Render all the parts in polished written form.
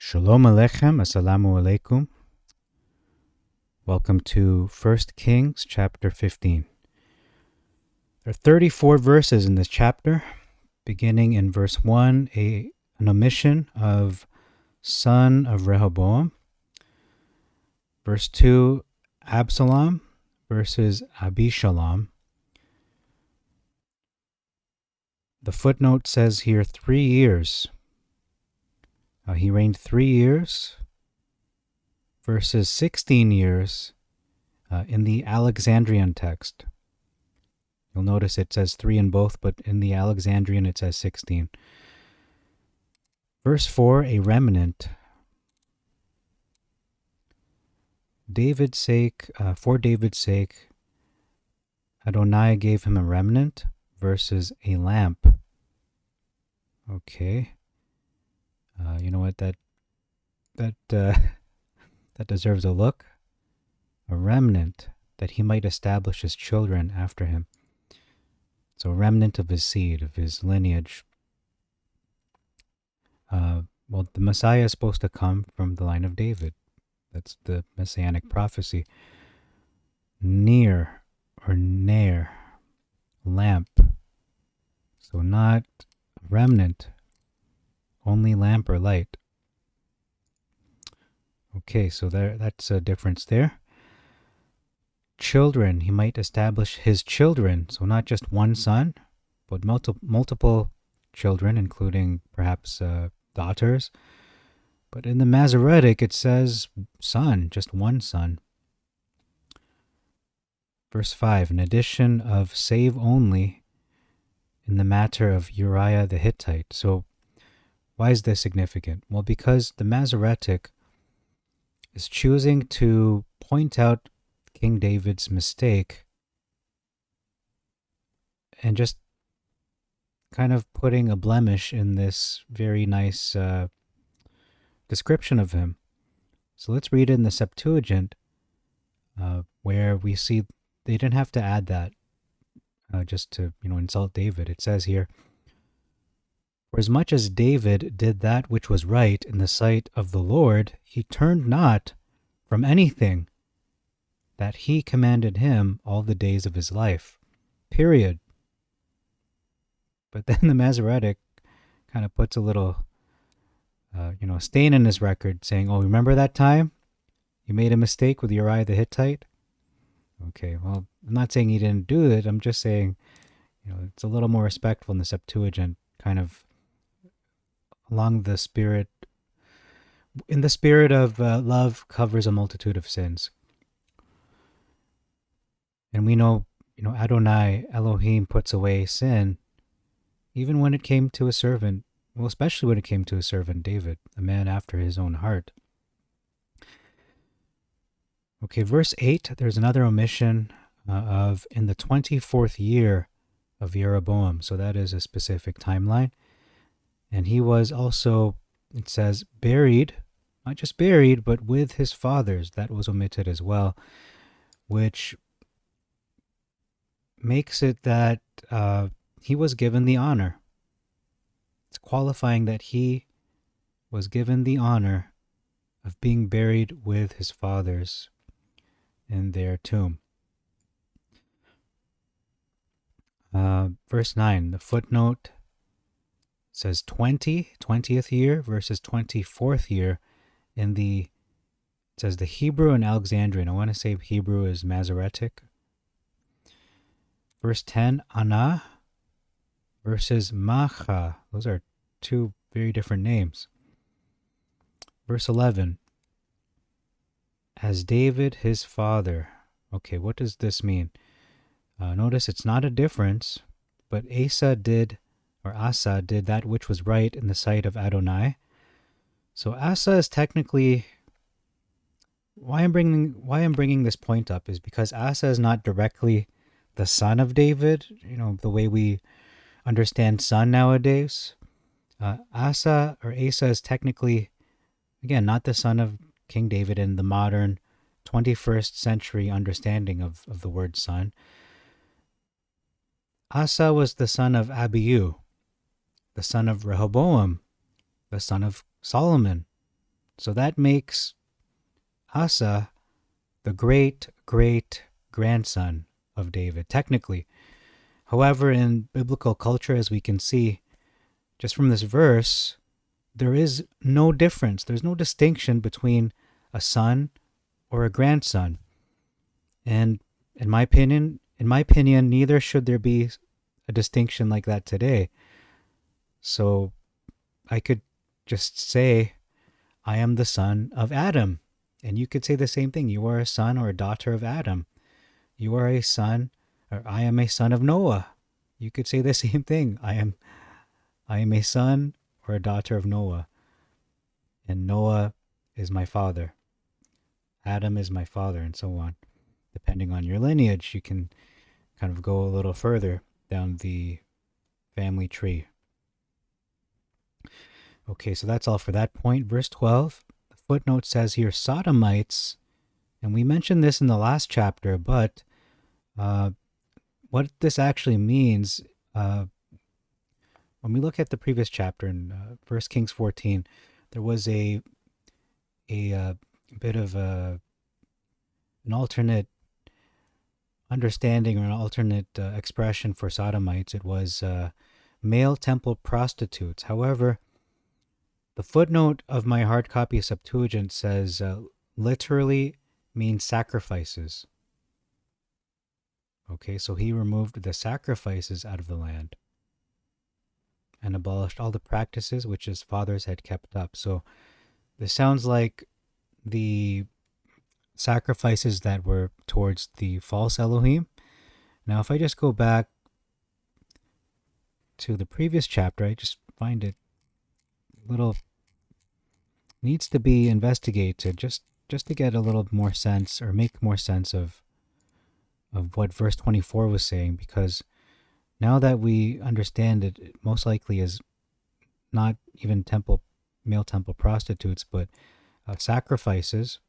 Shalom Aleichem, Assalamu Alaikum. Welcome to 1 Kings chapter 15. There are 34 verses in this chapter, beginning in verse 1, an omission of son of Rehoboam. Verse 2, Absalom versus Abishalom. The footnote says here 3 years. He reigned 3 years versus 16 years in the Alexandrian text. You'll notice it says 3 in both, but in the Alexandrian it says 16. Verse 4, a remnant. For David's sake, Adonai gave him a remnant versus a lamp. Okay. You know what? That deserves a look. A remnant, that he might establish his children after him. So a remnant of his seed, of his lineage. Well, the Messiah is supposed to come from the line of David. That's the messianic prophecy. Near or ne'er, lamp. So not remnant, only lamp or light. Okay, so that's a difference there. Children, he might establish his children, so not just one son, but multiple children, including perhaps daughters. But in the Masoretic, it says son, just one son. Verse 5, an addition of save only in the matter of Uriah the Hittite. So why is this significant? Well, because the Masoretic is choosing to point out King David's mistake and just kind of putting a blemish in this very nice description of him. So let's read it in the Septuagint, where we see they didn't have to add that just to insult David. It says here, for as much as David did that which was right in the sight of the Lord, he turned not from anything that he commanded him all the days of his life. Period. But then the Masoretic kind of puts a little, stain in his record saying, oh, remember that time you made a mistake with Uriah the Hittite? Okay, well, I'm not saying he didn't do it. I'm just saying, it's a little more respectful in the Septuagint, kind of along the spirit, in the spirit of love covers a multitude of sins. And we know, Adonai, Elohim, puts away sin, even when it came to a servant, well, especially when it came to a servant, David, a man after his own heart. Okay, verse 8, there's another omission of in the 24th year of Jeroboam. So that is a specific timeline. And he was also, it says, buried, not just buried, but with his fathers. That was omitted as well, which makes it that he was given the honor. It's qualifying that he was given the honor of being buried with his fathers in their tomb. Verse 9, the footnote says 20th year versus 24th year it says the Hebrew and Alexandrian. I want to say Hebrew is Masoretic. Verse 10, Anah versus Macha. Those are two very different names. Verse 11, as David his father. Okay, what does this mean? Notice it's not a difference, but Asa did that which was right in the sight of Adonai. So Asa is technically, why I'm bringing this point up is because Asa is not directly the son of David, the way we understand son nowadays. Asa is technically, again, not the son of King David in the modern 21st century understanding of the word son. Asa was the son of Abihu, the son of Rehoboam, the son of Solomon, So that makes Asa the great great grandson of David, technically. However, in biblical culture, as we can see just from this verse, there is no difference. There's no distinction between a son or a grandson. And in my opinion, neither should there be a distinction like that today. So I could just say, I am the son of Adam. And you could say the same thing. You are a son or a daughter of Adam. You are a son, or I am a son of Noah. You could say the same thing. I am a son or a daughter of Noah. And Noah is my father. Adam is my father, and so on. Depending on your lineage, you can kind of go a little further down the family tree. Okay, so that's all for that point. Verse 12, the footnote says here, Sodomites, and we mentioned this in the last chapter, but what this actually means, when we look at the previous chapter in 1 Kings 14, there was a bit of an alternate understanding or an alternate expression for Sodomites. It was male temple prostitutes. However, the footnote of my hard copy Septuagint says literally means sacrifices. Okay, so he removed the sacrifices out of the land and abolished all the practices which his fathers had kept up. So this sounds like the sacrifices that were towards the false Elohim. Now, if I just go back to the previous chapter, I just find it little needs to be investigated just to get a little more sense or make more sense of what verse 24 was saying, because now that we understand it most likely is not even male temple prostitutes, but sacrifices,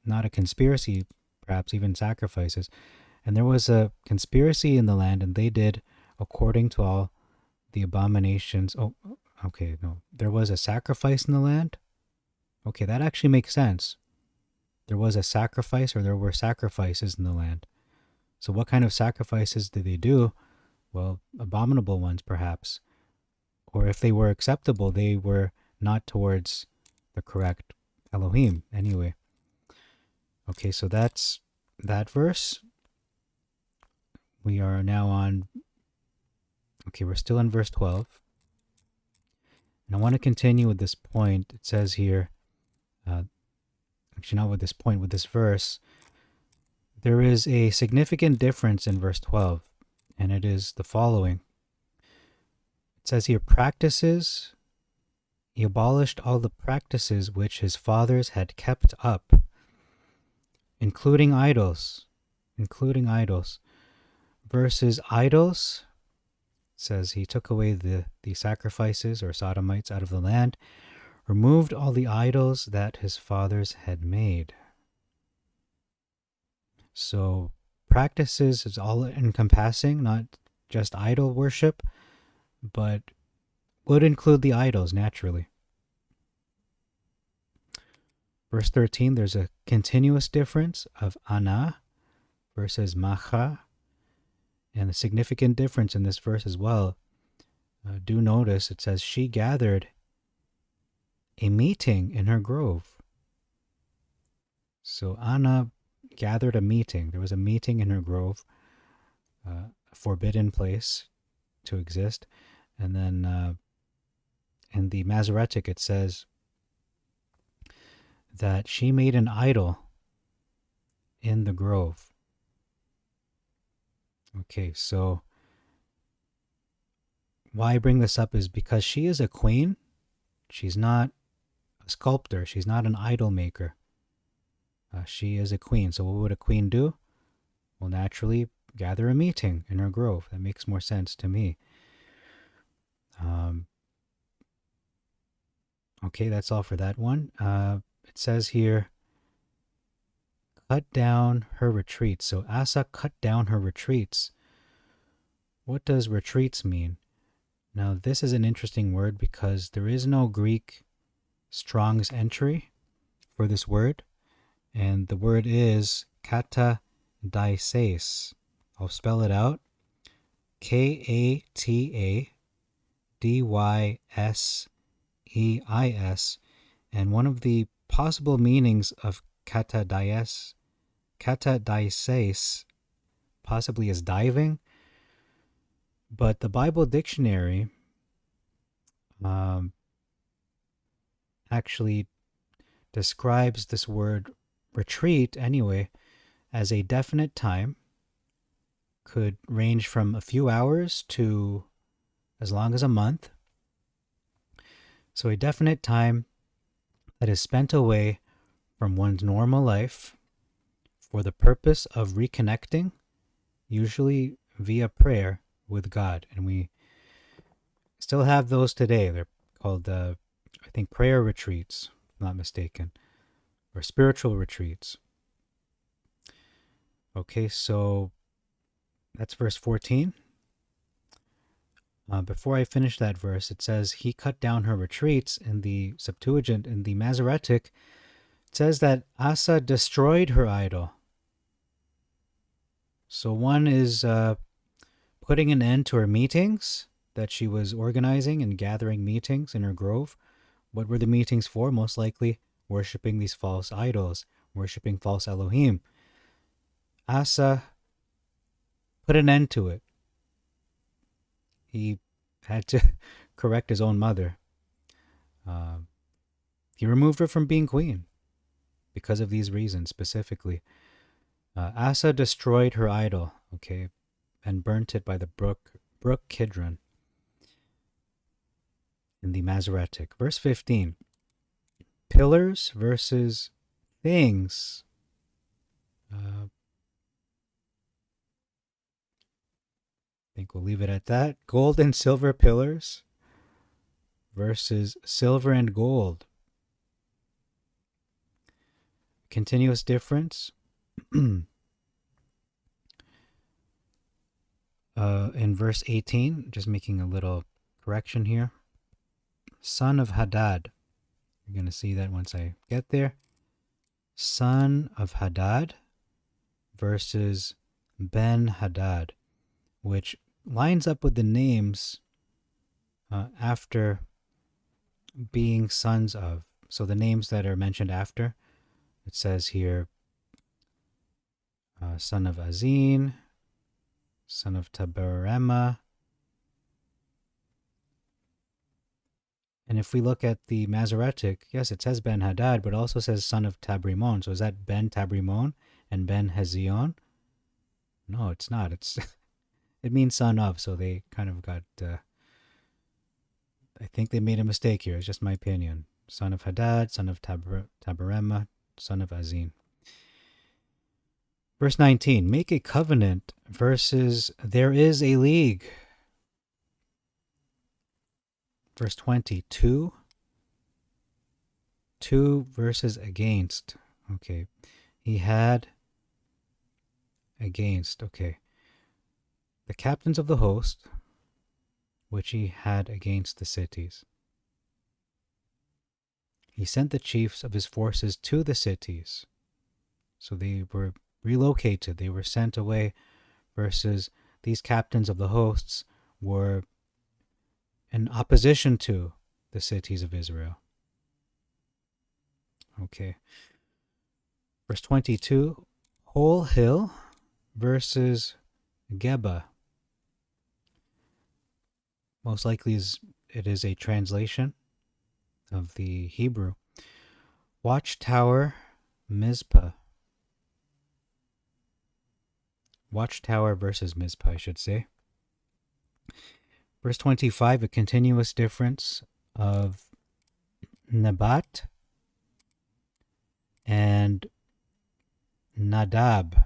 not a conspiracy, perhaps even sacrifices. And there was a conspiracy in the land, and they did according to all the abominations. Oh, okay, no. There was a sacrifice in the land? Okay, that actually makes sense. There was a sacrifice, or there were sacrifices in the land. So what kind of sacrifices did they do? Well, abominable ones, perhaps. Or if they were acceptable, they were not towards the correct Elohim. Anyway. Okay, so that's that verse. We are now on... Okay, we're still in verse 12. And I want to continue with this point. It says here, actually not with this point, with this verse, there is a significant difference in verse 12, and it is the following. It says here, practices, he abolished all the practices which his fathers had kept up, including idols, versus idols. It says he took away the sacrifices or sodomites out of the land, removed all the idols that his fathers had made. So practices is all encompassing, not just idol worship, but would include the idols naturally. Verse 13, there's a continuous difference of Anah versus Macha, and a significant difference in this verse as well. Do notice it says she gathered a meeting in her grove. So Anah gathered a meeting. There was a meeting in her grove, a forbidden place to exist. And then in the Masoretic it says that she made an idol in the grove. Okay, so why I bring this up is because she is a queen. She's not a sculptor. She's not an idol maker. She is a queen. So what would a queen do? Well, naturally, gather a meeting in her grove. That makes more sense to me. Okay, that's all for that one. It says here, cut down her retreats. So Asa cut down her retreats. What does retreats mean? Now, this is an interesting word because there is no Greek Strong's entry for this word, and the word is kata daises. I'll spell it out. KATADYSEIS, and one of the possible meanings of kata daises possibly is diving, but the Bible dictionary actually describes this word retreat anyway as a definite time, could range from a few hours to as long as a month. So a definite time that is spent away from one's normal life for the purpose of reconnecting, usually via prayer, with God. And we still have those today. They're called, I think, prayer retreats, if I'm not mistaken, or spiritual retreats. Okay, so that's verse 14. Before I finish that verse, it says, he cut down her retreats. In the Septuagint, in the Masoretic, it says that Asa destroyed her idol. So one is putting an end to her meetings that she was organizing and gathering meetings in her grove. What were the meetings for? Most likely worshiping these false idols, worshiping false Elohim. Asa put an end to it. He had to correct his own mother. He removed her from being queen because of these reasons specifically. Asa destroyed her idol, okay, and burnt it by the brook Kidron in the Masoretic. Verse 15. Pillars versus things. I think we'll leave it at that. Gold and silver pillars versus silver and gold. Continuous difference. In verse 18, just making a little correction here. Son of Hadad. You're going to see that once I get there. Son of Hadad versus Ben Hadad, which lines up with the names after being sons of. So the names that are mentioned after, it says here, son of Azin, son of Taberema. And if we look at the Masoretic, yes, it says Ben Hadad, but also says son of Tabrimon. So is that Ben Tabrimon and Ben Hezion? No, it's not. It's it means son of, so they kind of got, I think they made a mistake here. It's just my opinion. Son of Hadad, son of Taberema, son of Azin. Verse 19, make a covenant versus there is a league. Verse 20, two versus against. Okay. He had against. Okay. The captains of the host, which he had against the cities. He sent the chiefs of his forces to the cities. So they were relocated. They were sent away versus these captains of the hosts were in opposition to the cities of Israel. Okay. Verse 22, whole hill versus Geba. Most likely it is a translation of the Hebrew. Watchtower, Mizpah. Watchtower versus Mizpah, I should say. Verse 25, a continuous difference of Nabat and Nadab.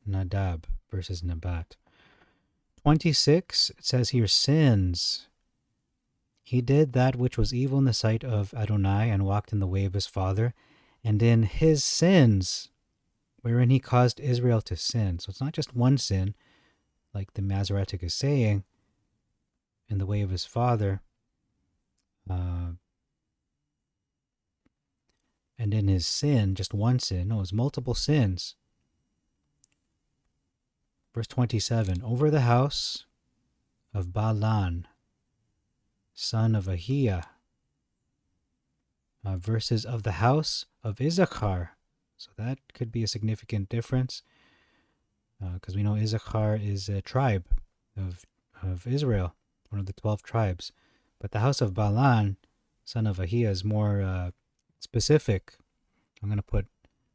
Nadab versus Nabat. 26, it says here, sins. He did that which was evil in the sight of Adonai and walked in the way of his father, and in his sins, wherein he caused Israel to sin. So it's not just one sin, like the Masoretic is saying, in the way of his father. and in his sin, just one sin. No, it was multiple sins. Verse 27, over the house of Baalan, son of Ahiah, versus of the house of Issachar. So that could be a significant difference, because we know Issachar is a tribe of Israel, one of the 12 tribes. But the house of Baalan, son of Ahiah, is more specific. I'm going to put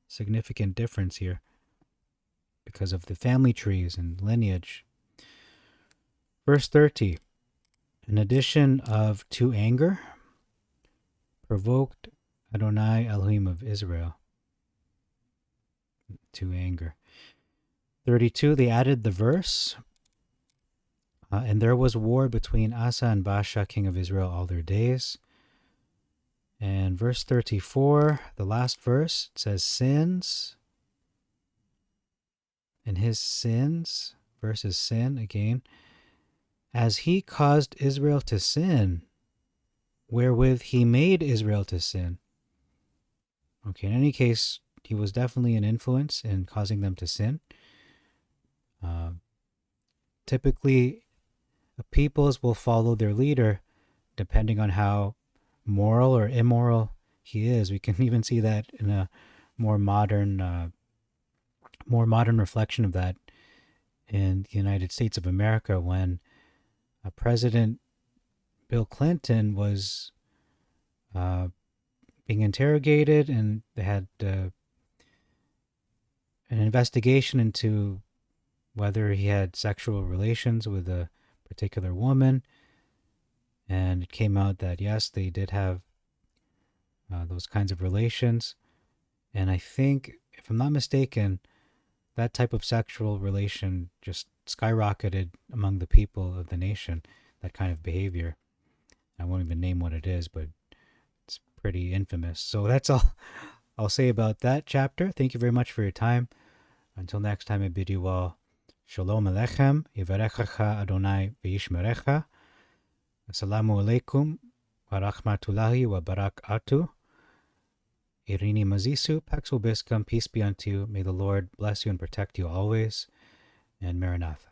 significant difference here because of the family trees and lineage. Verse 30, in addition of to anger, provoked Adonai Elohim of Israel to anger. 32, they added the verse, and there was war between Asa and Baasha, king of Israel, all their days. And verse 34, the last verse, it says sins. And his sins versus sin again. As he caused Israel to sin, wherewith he made Israel to sin. Okay, in any case, he was definitely an influence in causing them to sin. Typically, peoples will follow their leader depending on how moral or immoral he is. We can even see that in a more modern reflection of that in the United States of America, when President Bill Clinton was being interrogated, and they had an investigation into whether he had sexual relations with a particular woman, and it came out that yes, they did have those kinds of relations. And I think, if I'm not mistaken, that type of sexual relation just skyrocketed among the people of the nation, that kind of behavior. I won't even name what it is, but it's pretty infamous. So that's all I'll say about that chapter. Thank you very much for your time. Until next time, I bid you all Shalom Alechem, Yivarechacha Adonai V'yishmerecha. Assalamu alaikum wa rahmatullahi wa barakatuh. Irini Mazisu, Pax Vobiscum, peace be unto you. May the Lord bless you and protect you always. And Maranatha.